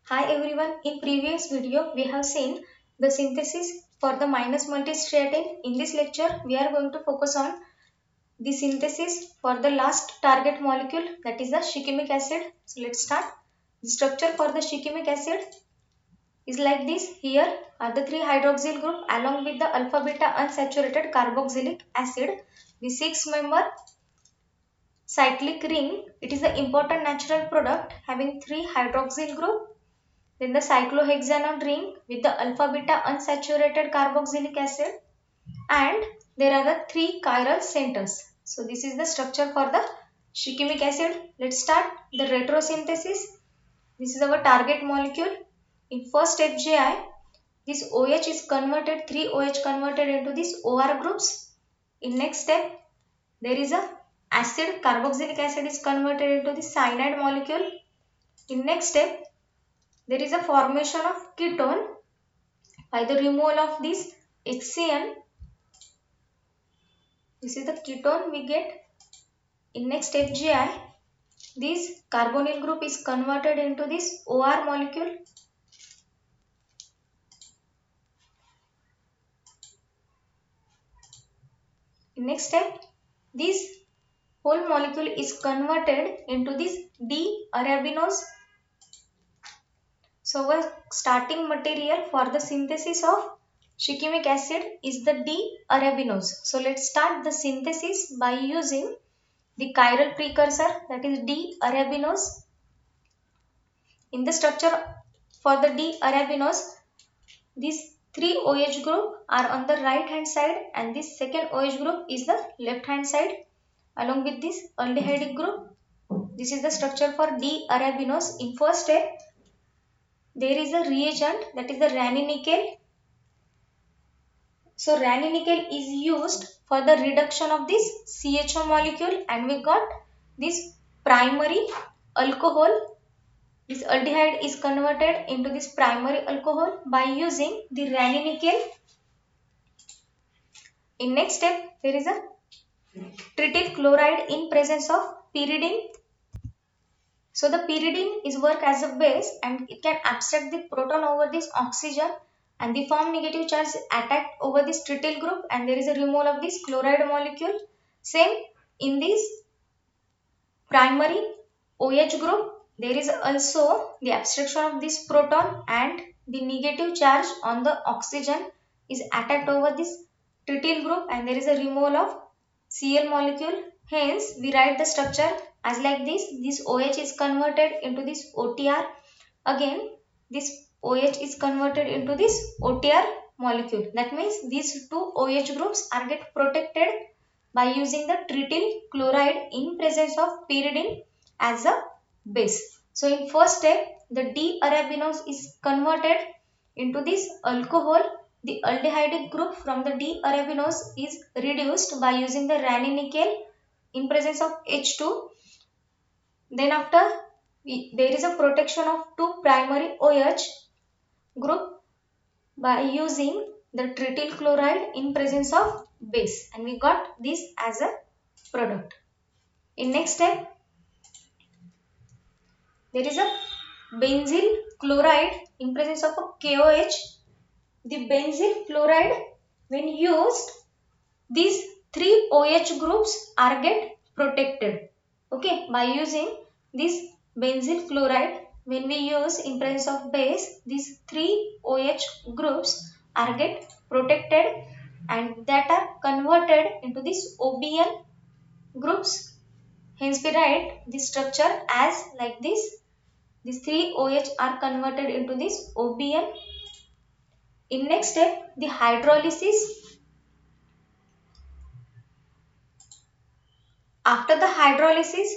Hi everyone, in previous video we have seen the synthesis for the minus multistriatin. In this lecture we are going to focus on the synthesis for the last target molecule, that is the shikimic acid. So let's start. The structure for the shikimic acid is like this. Here are the 3 hydroxyl group along with the alpha beta unsaturated carboxylic acid. The 6-member cyclic ring, it is the important natural product having 3 hydroxyl group. Then the cyclohexanone ring with the alpha beta unsaturated carboxylic acid, and there are the 3 chiral centers. So this is the structure for the shikimic acid. Let's start the retrosynthesis. This is our target molecule. In first FGI, this OH is converted, 3 OH converted into these OR groups. In next step, there is a acid, carboxylic acid is converted into the cyanide molecule. In next step, there is a formation of ketone by the removal of this HCN. This is the ketone we get. In next FGI, this carbonyl group is converted into this OR molecule. In next step, this whole molecule is converted into this D-arabinose. So our starting material for the synthesis of shikimic acid is the D-arabinose. So let's start the synthesis by using the chiral precursor, that is D-arabinose. In the structure for the D-arabinose, these 3 OH group are on the right hand side and this second OH group is the left hand side along with this aldehydic group. This is the structure for D-arabinose. In first step, there is a reagent, that is the ranitidine. So ranitidine is used for the reduction of this CHO molecule, and we got this primary alcohol. This aldehyde is converted into this primary alcohol by using the ranitidine. In next step, there is a trityl chloride in presence of pyridine. So the pyridine is work as a base and it can abstract the proton over this oxygen and the form negative charge attacked over this trityl group, and there is a removal of this chloride molecule. Same in this primary OH group, there is also the abstraction of this proton and the negative charge on the oxygen is attacked over this trityl group, and there is a removal of Cl molecule. Hence, we write the structure as like this. This OH is converted into this OTR. Again, this OH is converted into this OTR molecule. That means these 2 OH groups are get protected by using the trityl chloride in presence of pyridine as a base. So in first step, the D-arabinose is converted into this alcohol. The aldehydic group from the D-arabinose is reduced by using the ranitidine in presence of H2. Then after, there is a protection of 2 primary OH group by using the trityl chloride in presence of base, and we got this as a product. In next step, there is a benzyl chloride in presence of a KOH. The benzyl chloride, when used, these 3 OH groups are get protected. Okay, by using this benzyl chloride, when we use in presence of base, these 3 OH groups are get protected and that are converted into these OBN groups. Hence we write this structure as like this. These 3 OH are converted into this OBN. In next step, the hydrolysis. After the hydrolysis,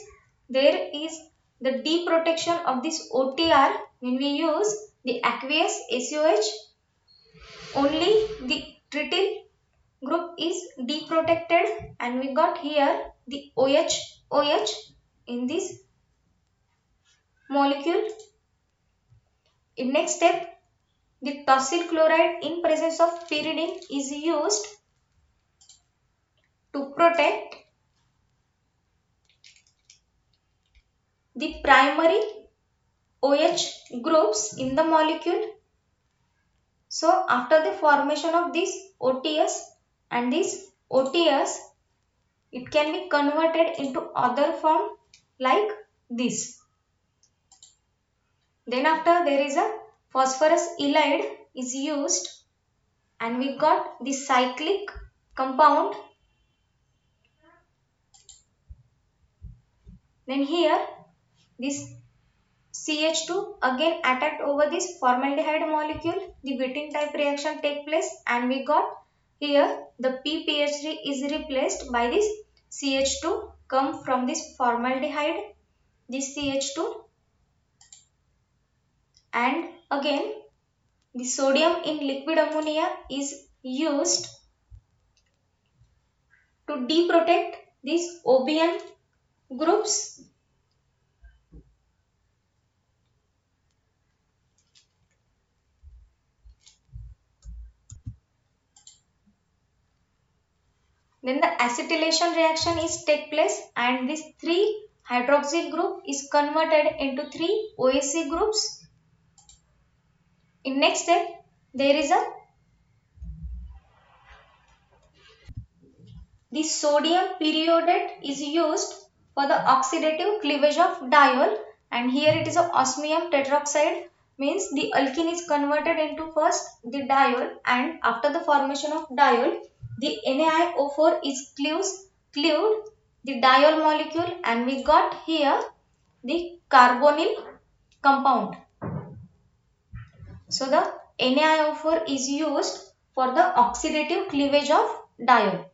there is the deprotection of this OTR. When we use the aqueous SOH, only the trityl group is deprotected, and we got here the OH in this molecule. In next step, the tosyl chloride in presence of pyridine is used to protect the primary OH groups in the molecule. So after the formation of this OTS and this OTS, it can be converted into other form like this. Then after there is a phosphorus ylide is used and we got the cyclic compound. Then here this CH2 again attacked over this formaldehyde molecule. The Wittig type reaction take place and we got here the PPH3 is replaced by this CH2 come from this formaldehyde, this CH2, and again the sodium in liquid ammonia is used to deprotect these OBN groups. Then the acetylation reaction is take place and this 3 hydroxyl group is converted into 3 OAC groups. In next step, there is a the sodium periodate is used for the oxidative cleavage of diol, and here it is a osmium tetroxide, means the alkene is converted into first the diol, and after the formation of diol the NaIO4 is cleaved the diol molecule and we got here the carbonyl compound. So the NaIO4 is used for the oxidative cleavage of diol.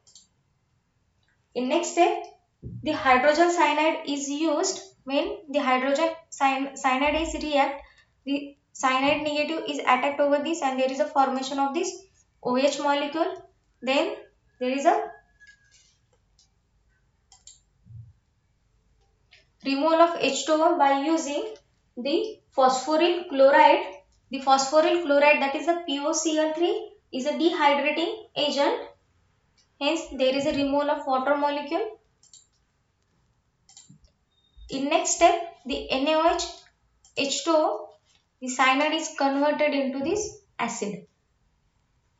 In next step, the hydrogen cyanide is used when the hydrogen cyanide is react. The cyanide negative is attacked over this and there is a formation of this OH molecule. Then there is a removal of H2O by using the phosphoryl chloride. The phosphoryl chloride, that is the POCl3, is a dehydrating agent. Hence there is a removal of water molecule. In next step, the NaOH H2O, the cyanide is converted into this acid.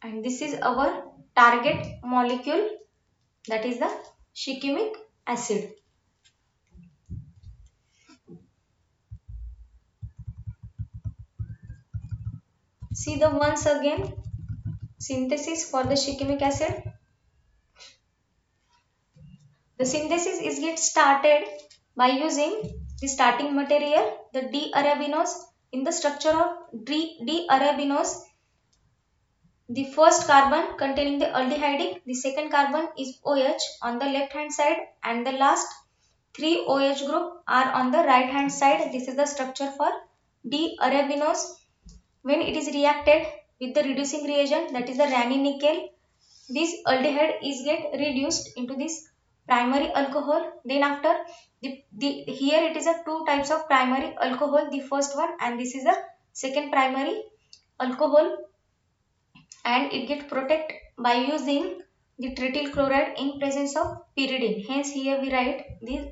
And this is our target molecule, that is the shikimic acid. See the once again synthesis for the shikimic acid. The synthesis is get started by using the starting material, the D-arabinose. In the structure of D-arabinose, the first carbon containing the aldehydic, the second carbon is OH on the left hand side and the last 3 OH group are on the right hand side. This is the structure for D-arabinose. When it is reacted with the reducing reagent, that is the ranitidine, this aldehyde is get reduced into this primary alcohol. Then after here it is a two types of primary alcohol, the first one and this is a second primary alcohol, and it get protect by using the trityl chloride in presence of pyridine. Hence here we write this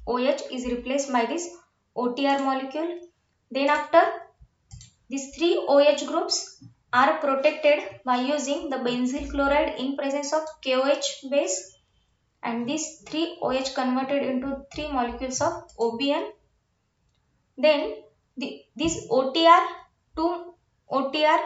OH is replaced by this OTR molecule. Then after these 3 OH groups are protected by using the benzyl chloride in presence of KOH base, and these 3 OH converted into 3 molecules of OBN. Then this OTR, 2 OTR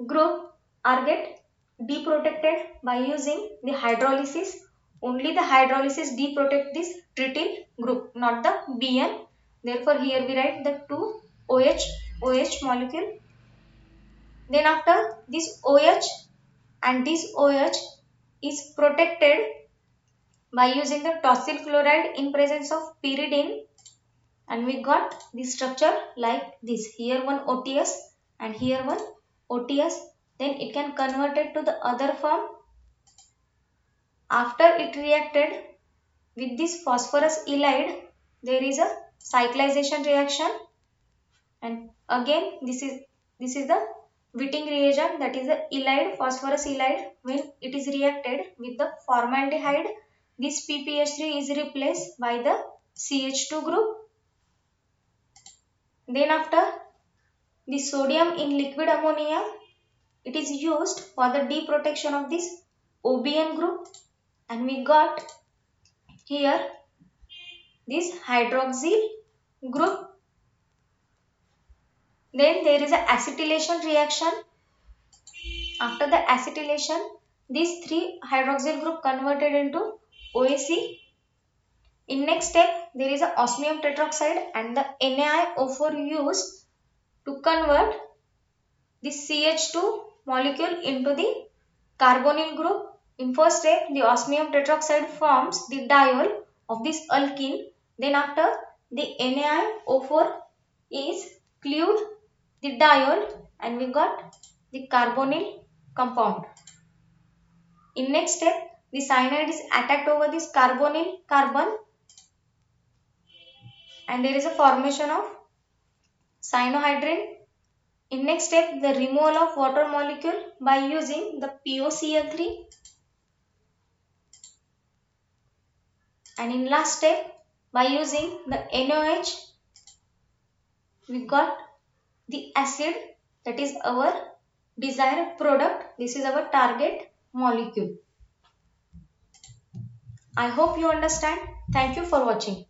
group are get deprotected by using the hydrolysis. Only the hydrolysis deprotect this trityl group, not the BN. Therefore here we write the 2 OH molecule. Then after this OH and this OH is protected by using the tosyl chloride in presence of pyridine, and we got the structure like this. Here one OTS and here one OTS. Then it can convert it to the other form. After it reacted with this phosphorus ylide, there is a cyclization reaction, and again this is the Wittig reagent, that is the ylide, phosphorus ylide. When it is reacted with the formaldehyde, this PPH3 is replaced by the CH2 group. Then after the sodium in liquid ammonia, it is used for the deprotection of this OBN group, and we got here this hydroxyl group. Then there is a acetylation reaction. After the acetylation, these three hydroxyl group converted into OAC. In next step, there is a osmium tetroxide and the NaIO4 used to convert this CH2 molecule into the carbonyl group. In first step, the osmium tetroxide forms the diol of this alkene. Then after, the NaIO4 is glued the diol and we got the carbonyl compound. In next step, the cyanide is attacked over this carbonyl carbon and there is a formation of cyanohydrin. In next step, the removal of water molecule by using the POCl3. And in last step, by using the NOH, we got the acid, that is our desired product. This is our target molecule. I hope you understand. Thank you for watching.